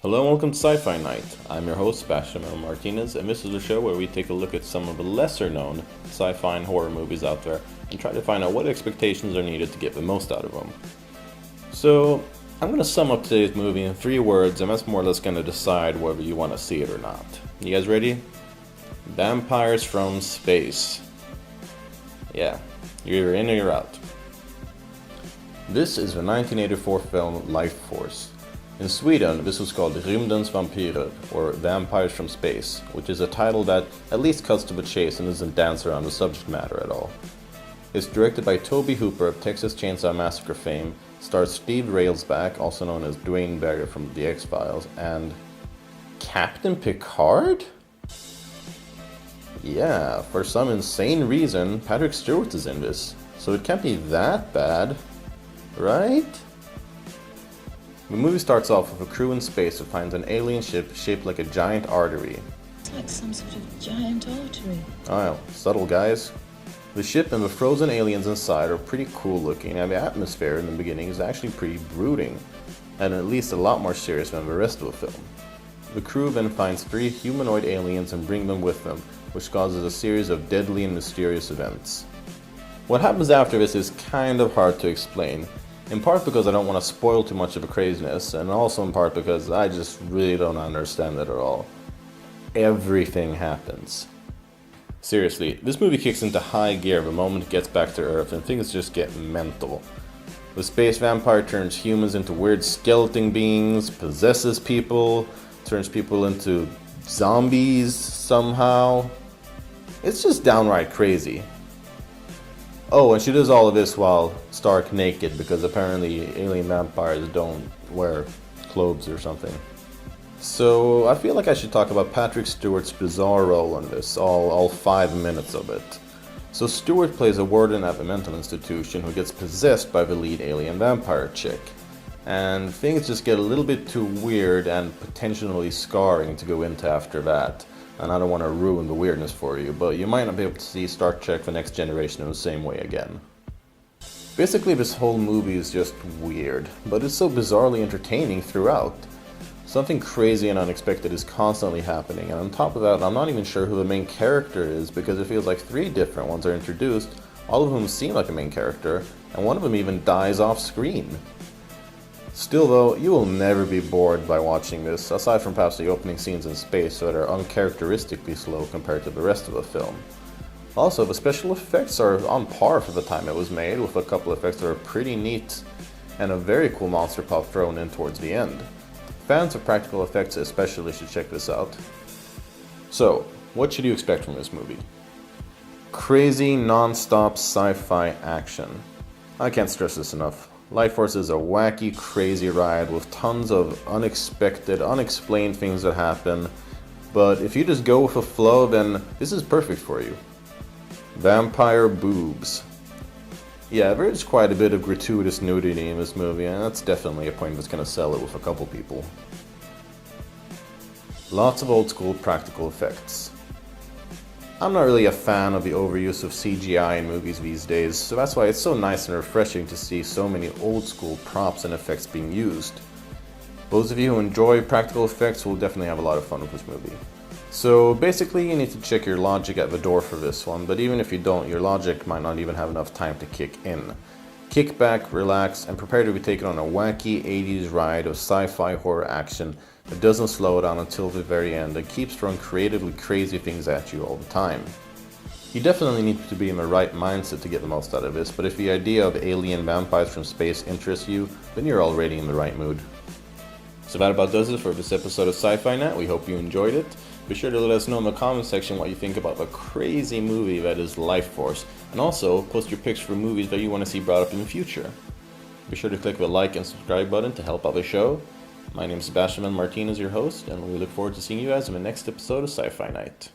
Hello and welcome to Sci-Fi Night. I'm your host, Sebastian Martinez, and this is a show where we take a look at some of the lesser-known sci-fi and horror movies out there and try to find out what expectations are needed to get the most out of them. So, I'm going to sum up today's movie in 3 words, and that's more or less going to decide whether you want to see it or not. You guys ready? Vampires from space. Yeah, you're either in or you're out. This is the 1984 film Lifeforce. In Sweden, this was called Rymdens Vampyrer, or Vampires from Space, which is a title that at least cuts to the chase and doesn't dance around the subject matter at all. It's directed by Toby Hooper of Texas Chainsaw Massacre fame, stars Steve Railsback, also known as Dwayne Barry from The X-Files, and Captain Picard? Yeah, for some insane reason, Patrick Stewart is in this, so it can't be that bad, right? The movie starts off with a crew in space that finds an alien ship shaped like a giant artery. It's like some sort of giant artery. Oh, subtle guys. The ship and the frozen aliens inside are pretty cool looking, and the atmosphere in the beginning is actually pretty brooding, and at least a lot more serious than the rest of the film. The crew then finds 3 humanoid aliens and bring them with them, which causes a series of deadly and mysterious events. What happens after this is kind of hard to explain. In part because I don't want to spoil too much of the craziness, and also in part because I just really don't understand it at all. Everything happens. Seriously, this movie kicks into high gear the moment it gets back to Earth and things just get mental. The space vampire turns humans into weird skeleton beings, possesses people, turns people into zombies somehow. It's just downright crazy. Oh, and she does all of this while stark naked because apparently alien vampires don't wear clothes or something. So I feel like I should talk about Patrick Stewart's bizarre role in this, all 5 minutes of it. So Stewart plays a warden at the mental institution who gets possessed by the lead alien vampire chick. And things just get a little bit too weird and potentially scarring to go into after that. And I don't want to ruin the weirdness for you, but you might not be able to see Star Trek The Next Generation in the same way again. Basically, this whole movie is just weird, but it's so bizarrely entertaining throughout. Something crazy and unexpected is constantly happening, and on top of that, I'm not even sure who the main character is because it feels like 3 different ones are introduced, all of whom seem like a main character, and one of them even dies off screen. Still though, you will never be bored by watching this, aside from perhaps the opening scenes in space that are uncharacteristically slow compared to the rest of the film. Also, the special effects are on par for the time it was made, with a couple of effects that are pretty neat, and a very cool monster pop thrown in towards the end. Fans of practical effects especially should check this out. So, what should you expect from this movie? Crazy, non-stop sci-fi action. I can't stress this enough. Lifeforce is a wacky, crazy ride with tons of unexpected, unexplained things that happen, but if you just go with the flow, then this is perfect for you. Vampire boobs. Yeah, there's quite a bit of gratuitous nudity in this movie, and that's definitely a point that's going to sell it with a couple people. Lots of old school practical effects. I'm not really a fan of the overuse of CGI in movies these days, so that's why it's so nice and refreshing to see so many old school props and effects being used. Those of you who enjoy practical effects will definitely have a lot of fun with this movie. So basically you need to check your logic at the door for this one, but even if you don't, your logic might not even have enough time to kick in. Kick back, relax, and prepare to be taken on a wacky 80s ride of sci-fi horror action that doesn't slow down until the very end and keeps throwing creatively crazy things at you all the time. You definitely need to be in the right mindset to get the most out of this, but if the idea of alien vampires from space interests you, then you're already in the right mood. So that about does it for this episode of Sci-Fi Night. We hope you enjoyed it. Be sure to let us know in the comment section what you think about the crazy movie that is Lifeforce, and also post your picks for movies that you want to see brought up in the future. Be sure to click the like and subscribe button to help out the show. My name is Sebastian Martinez, your host, and we look forward to seeing you guys in the next episode of Sci-Fi Night.